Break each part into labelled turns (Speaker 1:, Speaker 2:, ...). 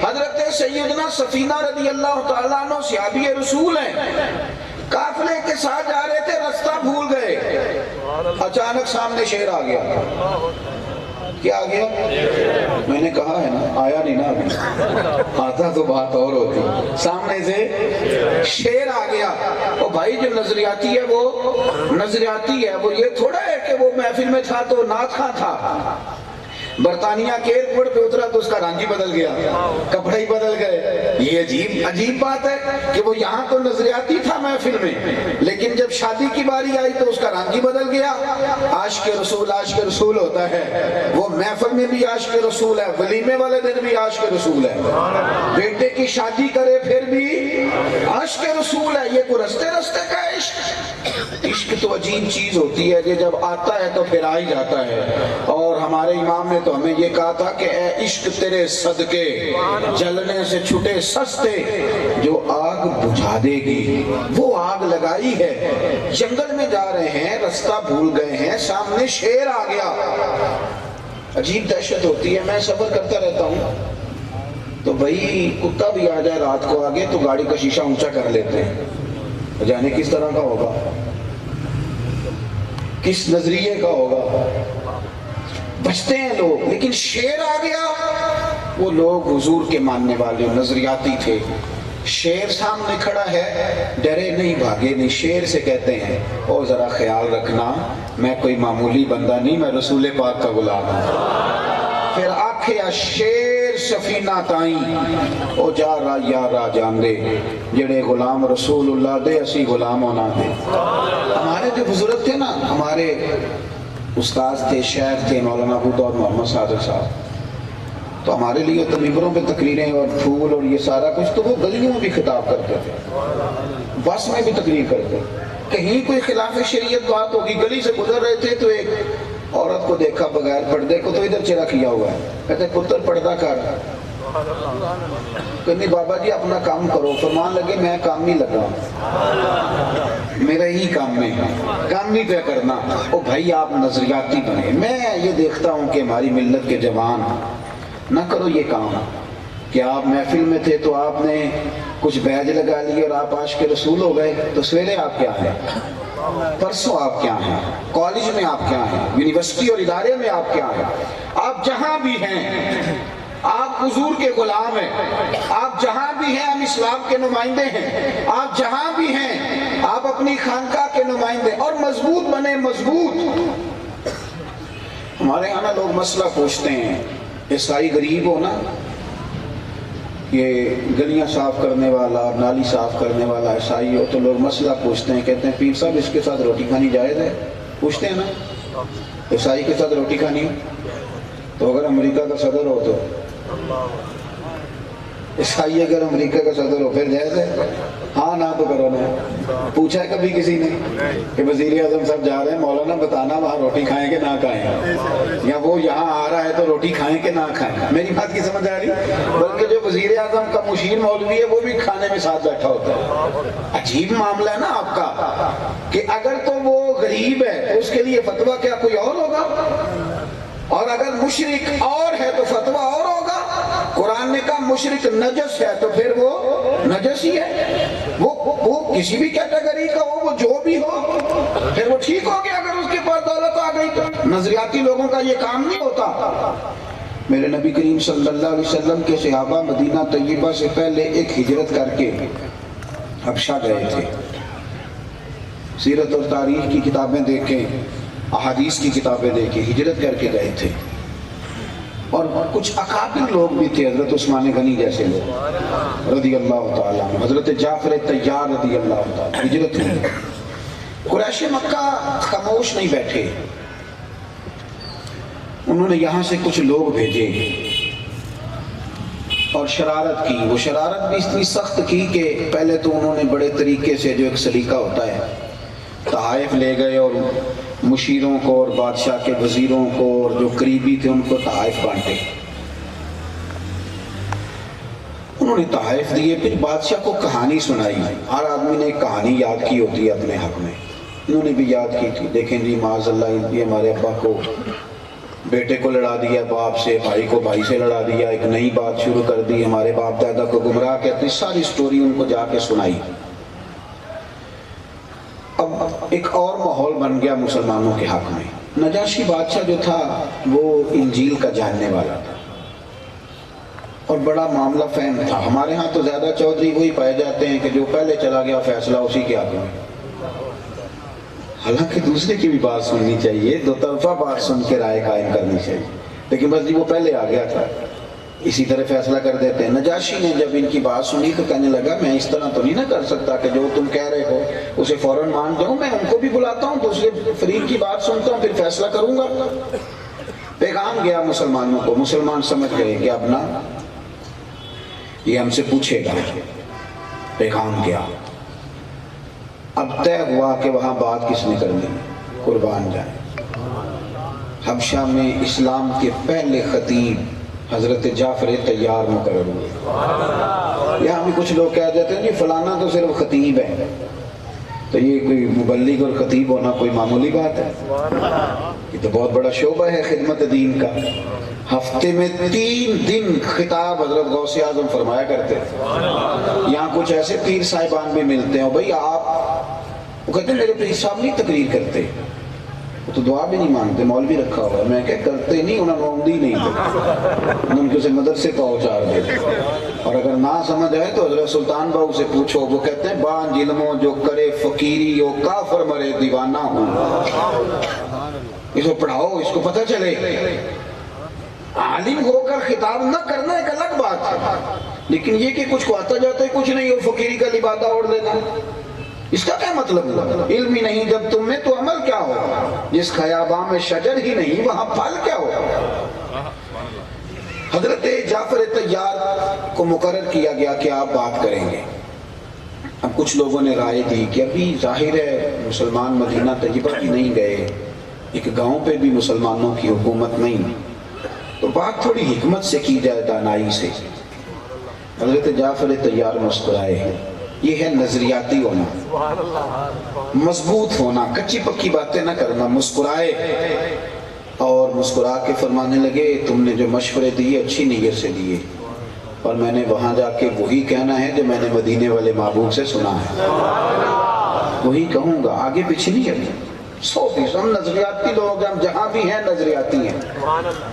Speaker 1: حضرت سیدنا سفینہ رضی اللہ تعالیٰ عنہ صحابی رسول ہیں، قافلے کے ساتھ جا رہے تھے، رستہ بھول گئے، اچانک سامنے شیر آ گیا۔ کیا آ گیا؟ میں نے کہا ہے نا، آیا نہیں نا ابھی، آتا تو بات اور ہوتی۔ سامنے سے شیر آ گیا۔ اور بھائی جو نظریاتی ہے وہ نظریاتی ہے، وہ یہ تھوڑا ہے کہ وہ محفل میں تھا تو نعت خواں تھا۔ برطانیہ کے ایئرپورٹ پہ اترا تو اس کا رنگ ہی بدل گیا، کپڑے ہی بدل گئے۔ یہ عجیب بات ہے کہ وہ یہاں تو نظریاتی تھا محفل میں، لیکن جب شادی کی باری آئی تو اس کا رنگ ہی بدل گیا۔ عاشق رسول ہوتا ہے، وہ محفل میں بھی عاشق رسول ہے، ولیمے والے دن بھی عاشق رسول ہے، بیٹے کی شادی کرے پھر بھی عاشق رسول ہے۔ یہ کوئی رستے رستے کا عشق؟ عشق تو عجیب چیز ہوتی ہے کہ جب آتا ہے تو پھر آ ہی جاتا ہے۔ اور ہمارے امام نے تو ہمیں یہ کہا تھا کہ اے عشق تیرے صدقے جلنے سے چھٹے سستے، جو آگ بجھا دے گی وہ آگ لگائی ہے۔ جنگل میں جا رہے ہیں، رستہ بھول گئے ہیں، سامنے شیر آ گیا، عجیب دہشت ہوتی ہے۔ میں سفر کرتا رہتا ہوں تو بھائی کتا بھی آ جائے رات کو آگے تو گاڑی کا شیشہ اونچا کر لیتے ہیں، جانے کس طرح کا ہوگا، کس نظریے کا ہوگا، بچتے ہیں لوگ۔ لیکن شیر آ گیا، وہ لوگ حضور کے ماننے والے نظریاتی تھے۔ شیر سامنے کھڑا ہے، ڈرے نہیں بھاگے نہیں، شیر سے کہتے ہیں او ذرا خیال رکھنا، میں کوئی معمولی بندہ نہیں، میں رسول پاک کا غلام ہوں۔ پھر آکھیا شیر سفینہ تائیں او جا را یا را جان دے، جڑے غلام رسول اللہ دے اسی غلام ہونا دے۔ ہمارے جو بزرگ تھے نا، ہمارے استاذ تھے، شیخ تھے، مولانا ابو داؤد محمد صادق صاحب، تو ہمارے لیے تو ممبروں پہ تقریریں اور پھول اور یہ سارا کچھ، تو وہ گلیوں میں بھی خطاب کرتے تھے، بس میں بھی تقریر کرتے۔ کہیں کوئی خلاف شریعت بات ہوگی، گلی سے گزر رہے تھے تو ایک عورت کو دیکھا بغیر پردے کو، تو ادھر چرا کیا ہوا ہے، کہتے پتر پردہ کر، کہنے بابا جی اپنا کام کرو، فرمان لگے میں کام نہیں لگا، میرا ہی کام میں کام نہیں طے کرنا۔ او بھائی آپ نظریاتی بنے۔ میں یہ دیکھتا ہوں کہ ہماری ملت کے جوان نہ کرو یہ کام کہ آپ محفل میں تھے تو آپ نے کچھ بیج لگا لی اور آپ عاشق رسول ہو گئے، تو سویرے آپ کیا ہیں، پرسوں آپ کیا ہیں، کالج میں آپ کیا ہیں، یونیورسٹی اور ادارے میں آپ کیا ہیں، آپ جہاں بھی ہیں آپ حضور کے غلام ہیں، آپ جہاں بھی ہیں ہم اسلام کے نمائندے ہیں، آپ جہاں بھی ہیں آپ اپنی خانقاہ کے نمائندے، اور مضبوط بنے، مضبوط۔ ہمارے یہاں نا لوگ مسئلہ پوچھتے ہیں، عیسائی غریب ہو نا، یہ گلیاں صاف کرنے والا، نالی صاف کرنے والا عیسائی ہو، تو لوگ مسئلہ پوچھتے ہیں، کہتے ہیں پیر صاحب اس کے ساتھ روٹی کھانی جائز ہے؟ پوچھتے ہیں نا، عیسائی کے ساتھ روٹی کھانی تو اگر امریکہ کا صدر ہو تو عیسائی اگر امریکہ کا صدر ہو پھر جائز ہے؟ ہاں نہ تو کرو نا۔ پوچھا ہے کبھی کسی نے کہ وزیر اعظم صاحب جا رہے ہیں، مولانا بتانا وہاں روٹی کھائیں کہ نہ کھائیں، یا وہ یہاں آ رہا ہے تو روٹی کھائیں کہ نہ کھائیں؟ میری بات کی سمجھ آ رہی؟ بلکہ جو وزیر اعظم کا مشیر مولوی ہے وہ بھی کھانے میں ساتھ بیٹھا ہوتا ہے۔ عجیب معاملہ ہے نا آپ کا کہ اگر تو وہ غریب ہے تو اس کے لیے فتویٰ کیا کوئی اور ہوگا، اور اگر مشرک اور ہے تو فتویٰ اور ہوگا۔ قرآن نے کہا مشرک نجس ہے تو پھر وہ نجس ہی ہے، وہ کسی بھی کیٹیگری کا ہو، وہ جو بھی ہو، پھر وہ ٹھیک ہو گیا اگر اس کے پاس دولت آ گئی تو۔ نظریاتی لوگوں کا یہ کام نہیں ہوتا۔ میرے نبی کریم صلی اللہ علیہ وسلم کے صحابہ مدینہ طیبہ سے پہلے ایک ہجرت کر کے حبشہ گئے تھے۔ سیرت اور تاریخ کی کتابیں دیکھیں، احادیث کی کتابیں دیکھیں، ہجرت کر کے گئے تھے۔ اور کچھ اکابر لوگ بھی تھے، حضرت عثمان غنی جیسے لوگ رضی اللہ تعالیٰ عنہ، حضرت جعفر طیار رضی اللہ تعالیٰ، ہجرت ہوئی۔ قریش مکہ خاموش نہیں بیٹھے، انہوں نے یہاں سے کچھ لوگ بھیجے اور شرارت کی۔ وہ شرارت بھی اتنی سخت کی کہ پہلے تو انہوں نے بڑے طریقے سے، جو ایک سلیقہ ہوتا ہے، تحائف لے گئے اور مشیروں کو اور بادشاہ کے وزیروں کو اور جو قریبی تھے ان کو تحائف بانٹے۔ انہوں نے تحائف دیے، پھر بادشاہ کو کہانی سنائی۔ ہر آدمی نے ایک کہانی یاد کی ہوتی ہے اپنے حق میں، انہوں نے بھی یاد کی تھی۔ دیکھیں جی معاذ اللہ یہ ہمارے ابا کو بیٹے کو لڑا دیا باپ سے، بھائی کو بھائی سے لڑا دیا، ایک نئی بات شروع کر دی، ہمارے باپ دادا کو گمراہ کرتی، ساری سٹوری ان کو جا کے سنائی۔ اب ایک اور ماحول بن گیا مسلمانوں کے حق میں۔ نجاشی بادشاہ جو تھا وہ انجیل کا جاننے والا تھا اور بڑا معاملہ فہم تھا۔ ہمارے ہاں تو زیادہ چودھری وہی پائے جاتے ہیں کہ جو پہلے چلا گیا فیصلہ اسی کے حق میں، حالانکہ دوسرے کی بھی بات سننی چاہیے، دو طرفہ بات سن کے رائے قائم کرنی چاہیے، لیکن بس جی وہ پہلے آ گیا تھا اسی طرح فیصلہ کر دیتے ہیں۔ نجاشی نے جب ان کی بات سنی تو کہنے لگا میں اس طرح تو نہیں نہ کر سکتا کہ جو تم کہہ رہے ہو اسے فوراً مان جاؤں، میں ان کو بھی بلاتا ہوں، دوسرے فریق کی بات سنتا ہوں، پھر فیصلہ کروں گا۔ پیغام گیا مسلمانوں کو، مسلمان سمجھ گئے کہ اب نا یہ ہم سے پوچھے گا۔ پیغام گیا، اب طے ہوا کہ وہاں بات کس نے کرنی، قربان جائیں۔ حبشہ میں اسلام کے پہلے خطیب حضرت جعفر طیار مقرر ہوئے۔ یہاں بھی کچھ لوگ کہہ دیتے ہیں جی فلانا تو صرف خطیب ہے، تو یہ کوئی مبلغ اور خطیب ہونا کوئی معمولی بات ہے؟ یہ تو بہت بڑا شعبہ ہے خدمت دین کا۔ ہفتے میں 3 دن خطاب حضرت غوث اعظم فرمایا کرتے ہیں۔ یہاں کچھ ایسے پیر صاحبان بھی ملتے ہیں، بھائی آپ، وہ کہتے ہیں میرے پیر صاحب نہیں تقریر کرتے، وہ تو دعا بھی نہیں مانگتے، مولوی رکھا ہوا ہے۔ میں کہ کرتے نہیں، انہوں نے آمدی نہیں دے، انہوں نے اسے مدرسے پہنچا دے، اور اگر نہ سمجھ آئے تو حضرت سلطان باؤ سے پوچھو، وہ کہتے ہیں بان علموں جو کرے فقیری ہو کافر مرے دیوانہ ہوں۔ اس کو پڑھاؤ، اس کو پتہ چلے۔ عالم ہو کر خطاب نہ کرنا ایک الگ بات ہے، لیکن یہ کہ کچھ کو آتا جاتا ہے کچھ نہیں اور فقیری کا لبادہ اوڑھ لینا، اس کا کیا مطلب ہوا؟ علم ہی نہیں جب تم میں تو عمل کیا ہوگا؟ جس خیاباں میں شجر ہی نہیں وہاں پھل کیا ہوگا؟ حضرت جعفر طیار کو مقرر کیا گیا کہ آپ بات کریں گے۔ اب کچھ لوگوں نے رائے دی کہ ابھی ظاہر ہے مسلمان مدینہ طیبہ بھی نہیں گئے، ایک گاؤں پہ بھی مسلمانوں کی حکومت نہیں، تو بات تھوڑی حکمت سے کی جائے، دانائی سے۔ حضرت جعفر طیار مسکرائے ہیں، یہ ہے نظریاتی ہونا، مضبوط ہونا، کچی پکی باتیں نہ کرنا۔ مسکرائے اور مسکرا کے فرمانے لگے تم نے جو مشورے دیے اچھی نیت سے دیے، اور میں نے وہاں جا کے وہی کہنا ہے جو میں نے مدینے والے محبوب سے سنا ہے، وہی کہوں گا، آگے پیچھے نہیں کرنا۔ 100% ہم نظریاتی لوگ، ہم جہاں بھی ہیں نظریاتی ہیں،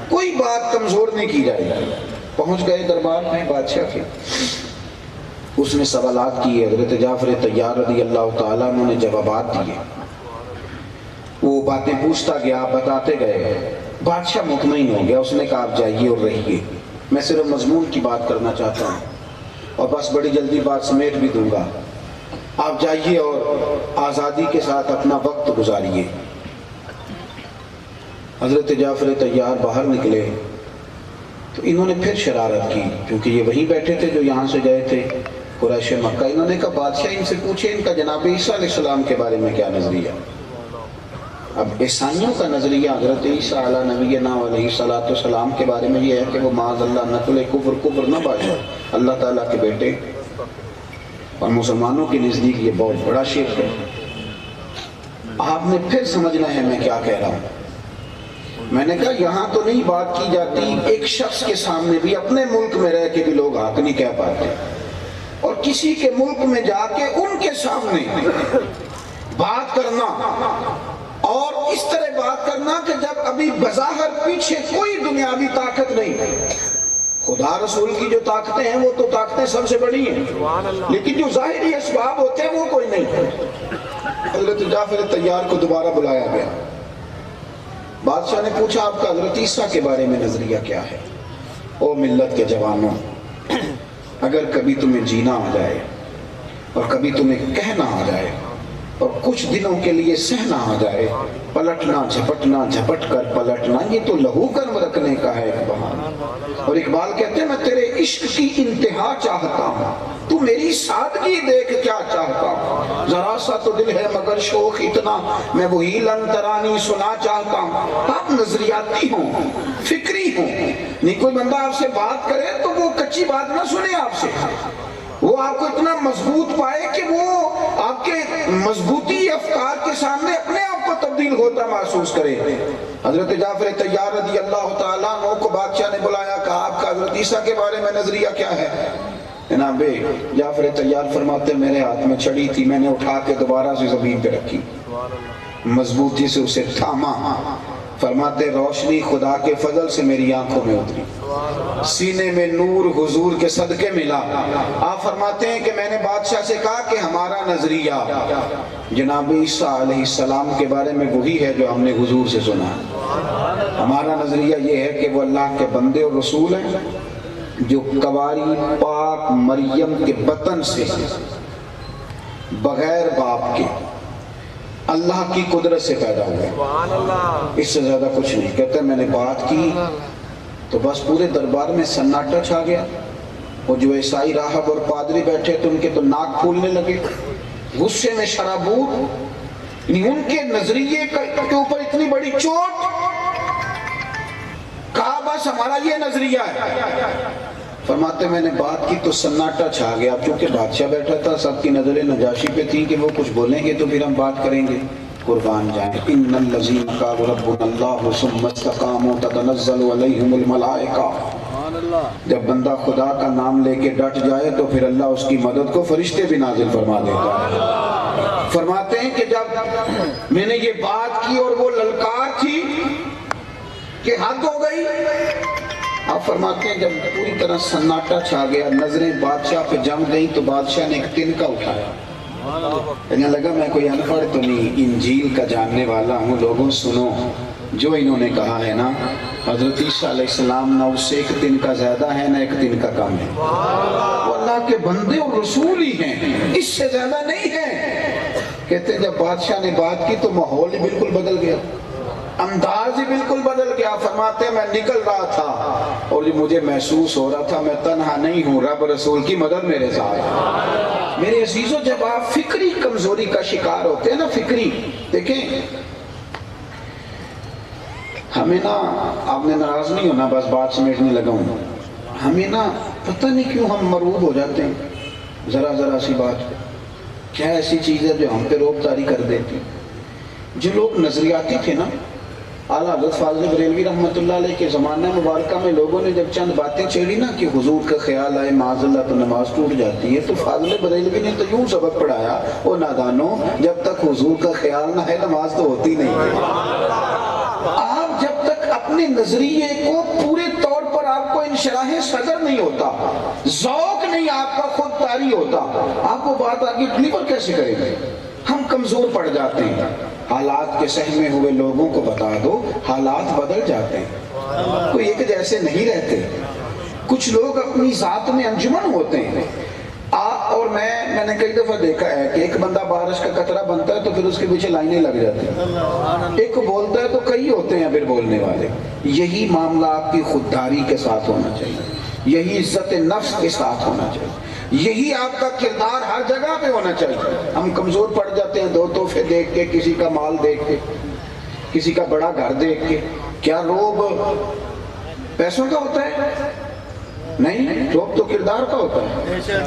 Speaker 1: کوئی بات کمزور نہیں کی جائے گی۔ پہنچ گئے دربار میں بادشاہ کے، اس نے سوالات کیے، حضرت جعفر طیار رضی اللہ تعالیٰ عنہ نے جوابات دیے، وہ باتیں پوچھتا گیا، بتاتے گئے، بادشاہ مطمئن ہو گیا۔ اس نے کہا آپ جائیے اور رہیے، میں صرف مضمون کی بات کرنا چاہتا ہوں اور بس بڑی جلدی بات سمیٹ بھی دوں گا، آپ جائیے اور آزادی کے ساتھ اپنا وقت گزاریے۔ حضرت جعفر طیار باہر نکلے تو انہوں نے پھر شرارت کی، کیونکہ یہ وہیں بیٹھے تھے جو یہاں سے گئے تھے قریش مکہ۔ انہوں نے کہا بادشاہ ان سے پوچھیں ان کا جناب عیسیٰ علیہ السلام کے بارے میں کیا نظریہ۔ اب عیسائیوں کا نظریہ حضرت عیسیٰ علیہ نبینا علیہ السلام کے بارے میں یہ ہے کہ وہ معاذ اللہ نقل کفر نہ باجے، اللہ تعالیٰ کے بیٹے، اور مسلمانوں کے نزدیک یہ بہت بڑا شرک ہے۔ آپ نے پھر سمجھنا ہے میں کیا کہہ رہا ہوں۔ میں نے کہا یہاں تو نہیں بات کی جاتی، ایک شخص کے سامنے بھی، اپنے ملک میں رہ کے بھی لوگ حق نہیں کہہ پاتے، اور کسی کے ملک میں جا کے ان کے سامنے بات کرنا، اور اس طرح بات کرنا کہ جب ابھی بظاہر پیچھے کوئی دنیاوی طاقت نہیں، خدا رسول کی جو طاقتیں ہیں وہ تو طاقتیں سب سے بڑی ہیں، لیکن جو ظاہری اسباب ہوتے ہیں وہ کوئی نہیں۔ حضرت جعفر طیار کو دوبارہ بلایا گیا، بادشاہ نے پوچھا آپ کا حضرت عیسیٰ کے بارے میں نظریہ کیا ہے؟ او ملت کے جوانوں، اگر کبھی تمہیں جینا آ جائے اور کبھی تمہیں کہنا آ جائے اور کچھ دنوں کے لیے سہنا آ جائے، پلٹنا جھپٹنا جھپٹ کر پلٹنا یہ تو لہو کرم رکھنے کا ہے ایک بہانا۔ اور اقبال کہتے ہیں میں تیرے عشق کی انتہا چاہتا ہوں، تو میری سادگی دیکھ کیا چاہتا ہوں، ذرا سا تو دل ہے مگر شوق اتنا، میں وہی لن ترانی سنا چاہتا ہوں۔ آپ نظریاتی ہوں، فکری ہوں، نہیں کوئی بندہ آپ سے بات کرے تو وہ کچی بات نہ سنے آپ سے، وہ آپ کو اتنا مضبوط پائے کہ وہ آپ کے مضبوطی افکار کے سامنے اپنے آپ کو دل ہوتا محسوس کرے. حضرت جعفر طیار رضی اللہ تعالیٰ عنہ کو بادشاہ نے بلایا, کہا آپ کا حضرت عیسیٰ کے بارے میں نظریہ کیا ہے؟ جناب جعفر طیار فرماتے میرے ہاتھ میں چھڑی تھی, میں نے اٹھا کے دوبارہ سے زمین پہ رکھی, مضبوطی سے اسے تھاما. فرماتے روشنی خدا کے فضل سے میری آنکھوں میں اتری, سینے میں نور حضور کے صدقے ملا. آپ فرماتے ہیں کہ میں نے بادشاہ سے کہا کہ ہمارا نظریہ جناب عیسیٰ علیہ السلام کے بارے میں وہی ہے جو ہم نے حضور سے سنا. ہمارا نظریہ یہ ہے کہ وہ اللہ کے بندے اور رسول ہیں جو کواری پاک مریم کے بطن سے بغیر باپ کے اللہ کی قدرت سے پیدا ہوئے, اس سے زیادہ کچھ نہیں. کہتے ہیں میں نے بات کی تو بس پورے دربار میں سناٹا چھا گیا. وہ جو عیسائی راہب اور پادری بیٹھے تھے ان کے تو ناک پھولنے لگے, غصے میں شرابور. ان کے نظریے کے اوپر اتنی بڑی چوٹ, کہا بس ہمارا یہ نظریہ ہے. فرماتے میں نے بات کی تو سناٹا چھا گیا. چونکہ بادشاہ بیٹھا تھا, سب کی نظریں نجاشی پہ تھی کہ وہ کچھ بولیں گے تو پھر ہم بات کریں گے. قربان جائیں ان الذین قالوا ربنا اللہ ثم استقاموا تتنزل علیہم الملائکہ. جب بندہ خدا کا نام لے کے ڈٹ جائے تو پھر اللہ اس کی مدد کو فرشتے بھی نازل فرما دیتا ہے. فرماتے ہیں کہ جب میں نے یہ بات کی اور وہ للکار تھی کہ حد ہو گئی, آپ فرماتے ہیں جب پوری طرح سناٹا چھا گیا, نظریں بادشاہ پہ جم گئی تو بادشاہ نے ایک تنکا اٹھایا. کہنے لگا میں کوئی ان پڑھ تو نہیں, انجیل کا جاننے والا ہوں. لوگوں سنو, جو انہوں نے کہا ہے نا, حضرت عیسیٰ علیہ السلام نہ اس سے ایک تنکا زیادہ ہے نہ ایک تنکا کم ہے. وہ اللہ کے بندے اور رسول ہی ہیں, اس سے زیادہ نہیں ہیں. کہتے ہیں جب بادشاہ نے بات کی تو ماحول ہی بالکل بدل گیا, انداز ہی بالکل بدل گیا. فرماتے ہیں میں نکل رہا تھا اور مجھے محسوس ہو رہا تھا میں تنہا نہیں ہوں, رب رسول کی مدد میرے ساتھ. میرے عزیزوں جب آپ فکری کمزوری کا شکار ہوتے ہیں نا, فکری, دیکھیں ہمیں نا, آپ نے ناراض نہیں ہونا, بس بات سمیٹنے لگا ہوں, ہمیں نا پتہ نہیں کیوں ہم مرعوب ہو جاتے ہیں ذرا ذرا سی بات پہ. کیا ایسی چیز ہے جو ہم پہ روب طاری کر دیتی. جو لوگ نظریاتی تھے نا, اعلیٰ حضرت فاضل بریلوی رحمۃ اللہ علیہ کے زمانہ مبارکہ میں لوگوں نے جب چند باتیں چھیڑی نا کہ حضور کا خیال آئے معاذ اللہ تو نماز ٹوٹ جاتی ہے, تو فاضل بریلوی نے تو یوں سبق پڑھایا, او نادانو جب تک حضور کا خیال نہ ہے نماز تو ہوتی نہیں. آپ جب تک اپنے نظریے کو پورے طور پر آپ کو انشراح صدر نہیں ہوتا, ذوق نہیں آپ کا خود طاری ہوتا, آپ وہ بات آگے ڈلیور کیسے کریں گے؟ ہم کمزور پڑ جاتے ہیں. حالات کے سہمے ہوئے لوگوں کو بتا دو, حالات بدل جاتے ہیں, کوئی ایک جیسے نہیں رہتے. کچھ لوگ اپنی ذات میں انجمن ہوتے ہیں. اور میں نے کئی دفعہ دیکھا ہے کہ ایک بندہ بارش کا قطرہ بنتا ہے تو پھر اس کے پیچھے لائنیں لگ جاتی ہیں. ایک کو بولتا ہے تو کئی ہوتے ہیں پھر بولنے والے. یہی معاملہ آپ کی خودداری کے ساتھ ہونا چاہیے, یہی عزت نفس کے ساتھ ہونا چاہیے, یہی آپ کا کردار ہر جگہ پہ ہونا چاہیے. ہم کمزور پڑ جاتے ہیں 2 تحفے دیکھ کے, کسی کا مال دیکھ کے, کسی کا بڑا گھر دیکھ کے. کیا روب پیسوں کا ہوتا ہے؟ نہیں, روب تو کردار کا ہوتا ہے.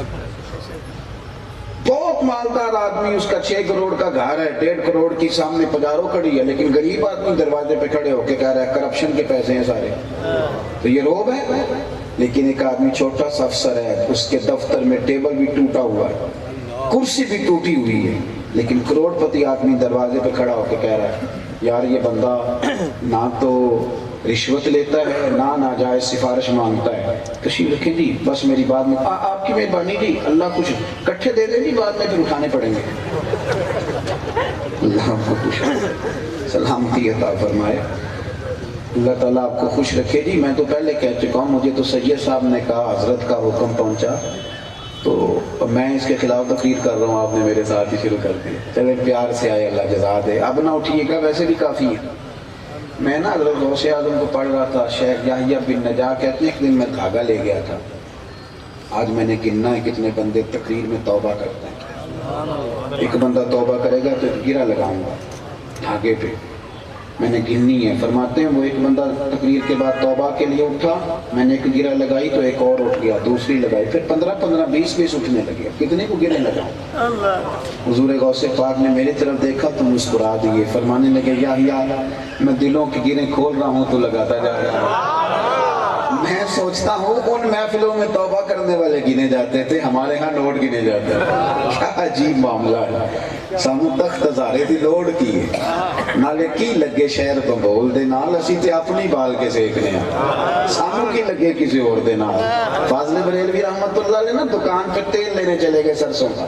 Speaker 1: بہت مالدار آدمی, اس کا 6 کروڑ کا گھر ہے, 1.5 کروڑ کی سامنے پجارو کھڑی ہے, لیکن غریب آدمی دروازے پہ کھڑے ہو کے کہہ رہا ہے کرپشن کے پیسے ہیں سارے, تو یہ روب ہے. لیکن ایک آدمی چھوٹا سا افسر ہے, اس کے دفتر میں ٹیبل بھی ٹوٹا ہوا ہے, کرسی بھی ٹوٹی ہوئی ہے, لیکن کروڑ پتی آدمی دروازے پہ کھڑا ہو کے کہہ رہا ہے یار یہ بندہ نہ تو رشوت لیتا ہے نہ ناجائز سفارش مانگتا ہے. تشریف رکھیں جی, بس میری بات میں آپ کی مہربانی جی, اللہ کچھ کٹھے دے دیں جی, بعد میں پھر اٹھانے پڑیں گے. اللہ کو خوش سلامتی عطا فرمائے, اللہ تعالیٰ آپ کو خوش رکھے جی. میں تو پہلے کہہ چکا ہوں, مجھے تو سید صاحب نے کہا, حضرت کا حکم پہنچا تو میں اس کے خلاف تقریر کر رہا ہوں, آپ نے میرے ساتھ ہی شروع کر دی. چلے پیار سے آئے, اللہ جزا دے. اب نہ اٹھیے گا, ویسے بھی کافی ہے. میں نا حضرت غوث اعظم کو پڑھ رہا تھا, شیخ یحییٰ بن نجار کہتے ہیں ایک دن میں دھاگا لے گیا تھا. آج میں نے گننا ہے کتنے بندے تقریر میں توبہ کرتے ہیں. ایک بندہ توبہ کرے گا تو ایک گرہ لگاؤں گا دھاگے پہ. میں نے گننی ہے. فرماتے ہیں وہ ایک بندہ تقریر کے بعد توبہ کے لیے اٹھا, میں نے ایک گرہ لگائی تو ایک اور اٹھ گیا, دوسری لگائی, پھر 15 20 اٹھنے لگے. کتنے کو گرے لگاؤں؟ حضور غوث پاک نے میری طرف دیکھا تو مسکرا دیے. فرمانے لگے یا میں دلوں کی گریں کھول رہا ہوں تو لگاتا جا رہا ہوں. میں سوچتا ہوں ان محفلوں میں توبہ کرنے والے گنے جاتے تھے, ہمارے ہاں نوٹ گنے جاتے ہیں. کیا عجیب معاملہ ہے. سانو تخت ہزارے دی لوڑ کی ہے, نالے کی لگے شہر کو بول دے نال, اسی تے اپنی بال کے سیکھنے ہیں, سانو کی لگے کسی اور دے نال. فاضل بریلوی رحمت اللہ علیہ نا دکان پہ تیل لینے چلے گئے سرسوں کا.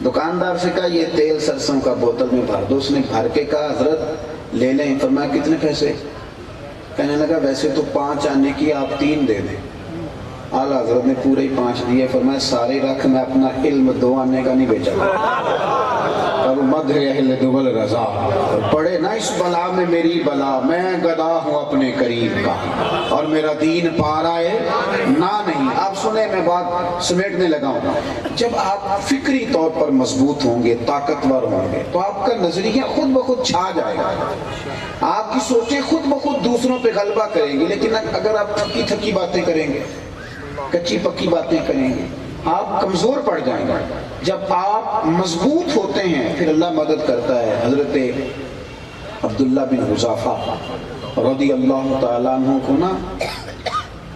Speaker 1: دکاندار سے کہا یہ تیل سرسوں کا بوتل میں بھر دو. اس نے بھر کے کہا حضرت لے لیں. فرمایا کتنے پیسے؟ کہنے لگا ویسے تو 5 آنے کی, آپ 3 دے دیں. اعلیٰ حضرت نے پورے 5 دیے. فرمایا سارے رکھ, میں اپنا علم 2 آنے کا نہیں بیچا. اور مدح اہل دبل رضا, پڑھے نا اس بلا میں میری بلا, میں گدا ہوں اپنے قریب کا, اور میرا دین پا رہا ہے نہ نہیں. آپ سنیں, میں بات سمیٹنے لگا ہوں. جب آپ فکری طور پر مضبوط ہوں گے, طاقتور ہوں گے, تو آپ کا نظریہ خود بخود چھا جائے گا. آپ کی سوچیں خود بخود دوسروں پہ غلبہ کریں گی. لیکن اگر آپ تھکی تھکی باتیں کریں گے, کچی پکی باتیں کریں گے, آپ کمزور پڑ جائیں گے. جب آپ مضبوط ہوتے ہیں پھر اللہ مدد کرتا ہے. حضرت عبداللہ بن حذافہ رضی اللہ تعالیٰ عنہ کو نا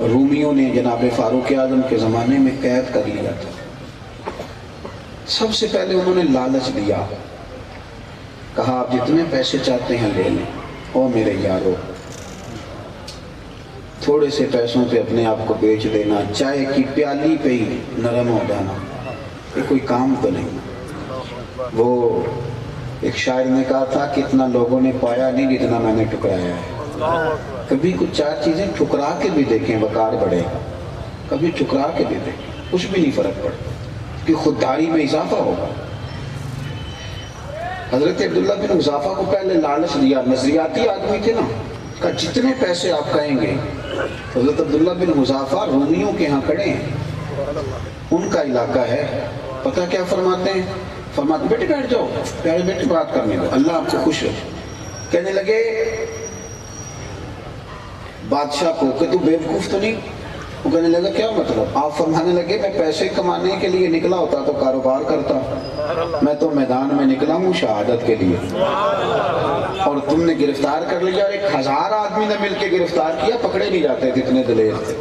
Speaker 1: رومیوں نے جناب فاروق اعظم کے زمانے میں قید کر لیا تھا. سب سے پہلے انہوں نے لالچ دیا, کہا آپ جتنے پیسے چاہتے ہیں لے لیں. او میرے یارو, تھوڑے سے پیسوں پہ اپنے آپ کو بیچ دینا, چائے کی پیالی پہ ہی نرم ہو جانا, یہ کوئی کام تو نہیں. وہ ایک شاعر نے کہا تھا کہ اتنا لوگوں نے پایا نہیں جتنا میں نے ٹکرایا ہے. کبھی کچھ 4 چیزیں ٹھکرا کے بھی دیکھیں, وقار بڑھے گا. کبھی ٹھکرا کے بھی دیکھیں, کچھ بھی نہیں فرق پڑتا, کہ خودداری میں اضافہ ہوگا. حضرت عبداللہ بن حذافہ کو پہلے لالچ دیا, نظریاتی آدمی تھے نا, کہ جتنے پیسے آپ کہیں گے. حضرت عبداللہ بن حذافہ رومیوں کے ہاں کھڑے ہیں, ان کا علاقہ ہے. پتہ کیا فرماتے ہیں؟ فرماتے بیٹے بیٹھ جاؤ, پیارے بیٹے بات کرنے دو, اللہ آپ کو خوش ہو. کہنے لگے بادشاہ کو کہ تو بیوقوف تو نہیں؟ وہ کہنے لگا کیا مطلب؟ آپ فرمانے لگے میں پیسے کمانے کے لیے نکلا ہوتا تو کاروبار کرتا, میں تو میدان میں نکلا ہوں شہادت کے لیے, اور تم نے گرفتار کر لیا. اور 1000 آدمی نے مل کے گرفتار کیا, پکڑے نہیں جاتے تھے, اتنے دلیر تھے.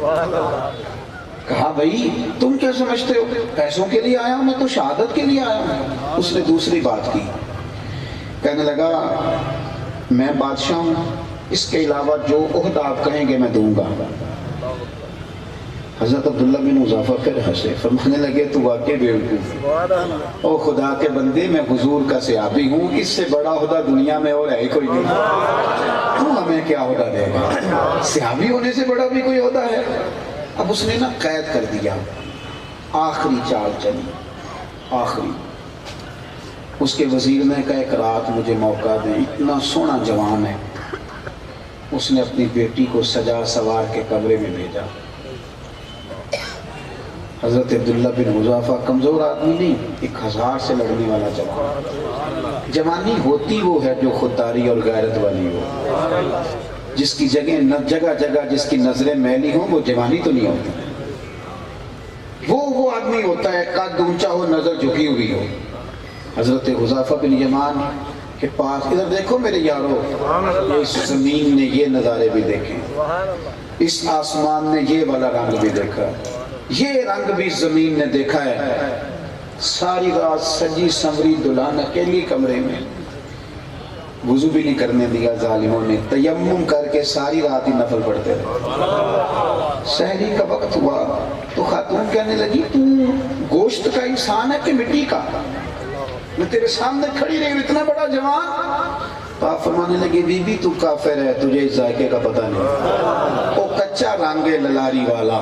Speaker 1: کہا بھائی تم کیا سمجھتے ہو, پیسوں کے لیے آیا ہوں, میں تو شہادت کے لیے آیا ہوں. اس نے دوسری بات کی, کہنے لگا میں بادشاہ ہوں, اس کے علاوہ جو عہدہ آپ کہیں گے میں دوں گا. حضرت عبداللہ بن حذافہ پھر ہنسے, فرمانے لگے تو واقعی بیوقوف. او خدا کے بندے, میں حضور کا صحابی ہوں, اس سے بڑا عہدہ دنیا میں اور ہے ہی کوئی نہیں. تو ہمیں کیا عہدہ دے گا؟ صحابی ہونے سے بڑا بھی کوئی عہدہ ہے. اب اس نے نا قید کر دیا. آخری چال چلی, آخری. اس کے وزیر نے کہا ایک رات مجھے موقع دیں, اتنا سونا جوان ہے. اس نے اپنی بیٹی کو سجا سوار کے کمرے میں بھیجا. حضرت عبداللہ بن حذافہ کمزور آدمی نہیں, 1000 سے لڑنے والا جوان. جوانی ہوتی وہ ہے جو خودداری اور غیرت والی ہو, جس کی جگہ جگہ جس کی نظریں میلی ہوں, وہ جوانی تو نہیں ہوتی. وہ آدمی ہوتا ہے قد اونچا ہو, نظر جھکی ہوئی ہو. حضرت حذافہ بن یمان کے پاس, ادھر دیکھو میرے یارو, اس زمین نے یہ نظارے بھی دیکھے, اس آسمان نے یہ والا رنگ بھی دیکھا, یہ رنگ بھی زمین نے دیکھا ہے. ساری رات سجی سمری دلہن اکیلی کمرے میں, وضو بھی نہیں کرنے دیا ظالموں نے, تیمم کر کے ساری رات ہی نفل پڑھتے رہے. سحری کا وقت ہوا تو خاتون کہنے لگی تو گوشت کا انسان ہے کہ مٹی کا؟ میں تیرے سامنے کھڑی رہی ہوں, اتنا بڑا جوان. تو آپ فرمانے لگے بی بی تو کافر ہے, تجھے اس ذائقے کا پتہ نہیں. او کچا رانگے للاری والا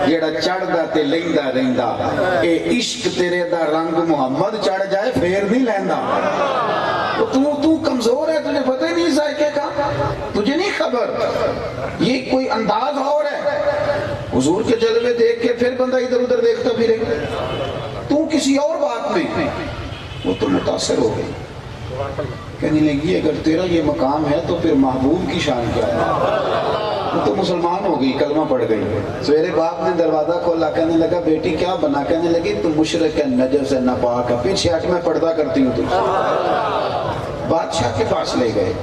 Speaker 1: جیڑا چڑھ دا تے لیندا رہندا, اے عشق تیرے دا رنگ محمد چڑھ جائے پھر نہیں لیندا. تو کمزور ہے, تجھے پتہ ہی نہیں ذائقے کا, تجھے نہیں خبر. یہ کوئی انداز اور ہے. حضور کے جلوے دیکھ کے پھر بندہ ادھر ادھر دیکھتا پھرے, تو کسی اور بات میں, وہ تو متاثر ہو گئی. کہنے لگی اگر تیرا یہ مقام ہے تو پھر محبوب کی شان کیا ہے؟ وہ تو مسلمان ہو گئی، کلمہ پڑھ گئی۔ سویرے باپ نے دروازہ کھولا، کہنے لگا بیٹی کیا بنا؟ کہنے لگی تو مشرک ہے، نجس ہے، ناپاک ہے، پیچھے ہٹ میں پردہ کرتی ہوں تم سے۔ بادشاہ کے پاس لے گئے،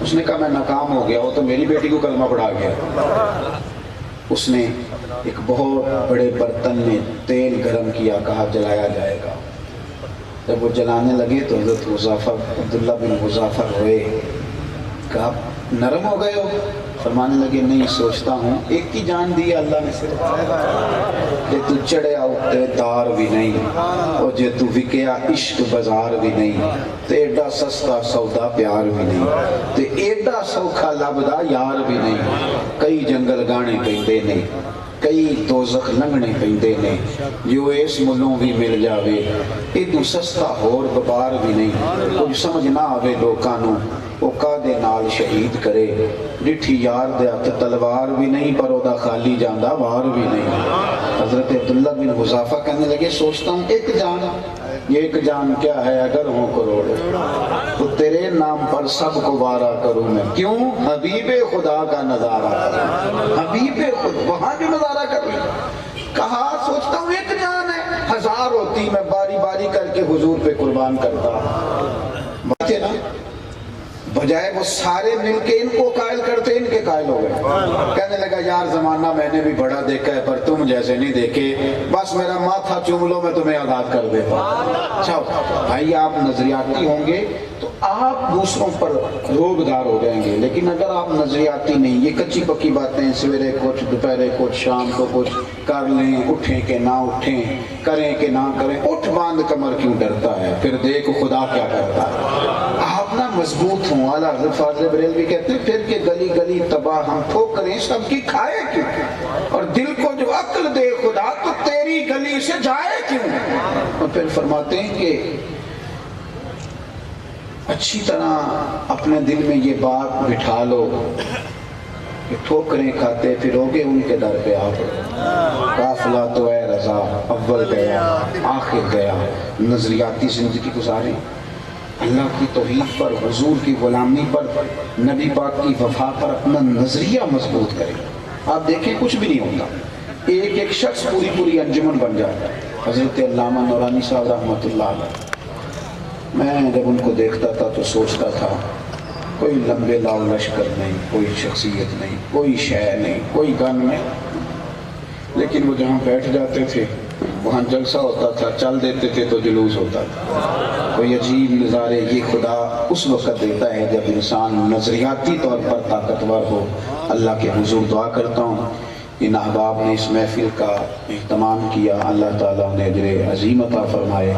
Speaker 1: اس نے کہا میں ناکام ہو گیا، وہ تو میری بیٹی کو کلمہ پڑھا گیا۔ اس نے ایک بہت بڑے برتن میں تیل گرم کیا، کہا جلایا جائے گا۔ جب وہ جلانے لگے تو حضرت حذیفہ عبداللہ بن حذیفہ روئے، کہا نرم ہو گئے ہو؟ فرمانے لگے نہیں، سوچتا ہوں ایک کی جان دی اللہ نے صرف، جے تو چڑھیا اتے دار بھی نہیں، اور جے تو وکیا عشق بازار بھی نہیں، تے ایڈا سستا سودا پیار بھی نہیں، تے ایڈا سوکھا لبدا یار بھی نہیں۔ کئی جنگل گانے پیندے نے، کئی دوزخ لنگنے پیندے نے، جو اس ملوں بھی مل جاوے، ایدو سستا ہور ببار بھی نہیں۔ کچھ سمجھ نہ آوے لوکانوں، وہ قادے نال شہید کرے، ڈٹھی یار دے ہاتھ تلوار بھی نہیں، پر او دا خالی جاندہ وار بھی نہیں۔ حضرت عبداللہ بن حذیفہ کہنے لگے سوچتا ہوں ایک جان، یہ ایک جان کیا ہے اگر ہوں کروڑ، تو تیرے نام پر سب کو وارا کروں میں، کیوں؟ حبیب خدا کا نظارہ کروں، حبیب خدا، وہاں بھی نظارہ کروں۔ کہا سوچتا ہوں ایک جان ہے، ہزار ہوتی میں باری باری کر کے حضور پہ قربان کرتا۔ بچے نا، بجائے وہ سارے مل کے ان کو قائل کرتے، ان کے قائل ہو گئے۔ کہنے لگا یار زمانہ میں نے بھی بڑا دیکھا ہے، پر تم جیسے نہیں دیکھے، بس میرا ماتھا چوم لو میں تمہیں آزاد کر دیتا ہوں۔ اچھا بھائی آپ نظریاتی ہوں گے تو آپ دوسروں پر روبدار ہو جائیں گے، لیکن اگر آپ نظریاتی نہیں، یہ کچی پکی باتیں سویرے کچھ دوپہرے کچھ شام کو کچھ کر لیں، اٹھیں کہ نہ اٹھیں، کریں کہ نہ کریں، اٹھ باندھ کمر کیوں ڈرتا ہے، پھر دیکھ خدا کیا کرتا ہے۔ آپ نہ مضبوط ہوں، اعلیٰ حضرت فاضل بریلوی کہتے ہیں پھر کہ گلی گلی تباہ ہم ٹھوکریں سب کی کھائے کیوں، اور دل کو جو عقل دے خدا تو تیری گلی سے جائے کیوں۔ اور پھر فرماتے ہیں کہ اچھی طرح اپنے دل میں یہ بات بٹھا لو کہ ٹھوکریں کھاتے پھروگے ان کے در پہ آپ، قافلہ تو اے رضا اول گیا آخر گیا۔ نظریاتی زندگی گزاریں، اللہ کی توحید پر، حضور کی غلامی پر، نبی پاک کی وفا پر اپنا نظریہ مضبوط کریں۔ آپ دیکھیں کچھ بھی نہیں ہوتا، ایک ایک شخص پوری پوری انجمن بن جاتا ہے۔ حضرت علامہ نورانی صاحب رحمۃ اللہ علیہ، میں جب ان کو دیکھتا تھا تو سوچتا تھا کوئی لمبے لاؤ لشکر نہیں، کوئی شخصیت نہیں، کوئی شے نہیں، کوئی گن نہیں، لیکن وہ جہاں بیٹھ جاتے تھے وہاں جلسہ ہوتا تھا، چل دیتے تھے تو جلوس ہوتا تھا۔ کوئی عجیب نظارے یہ خدا اس وقت دیتا ہے جب انسان نظریاتی طور پر طاقتور ہو۔ اللہ کے حضور دعا کرتا ہوں ان احباب نے اس محفل کا اہتمام کیا، اللہ تعالیٰ نے اجر عظیم عطا فرمائے۔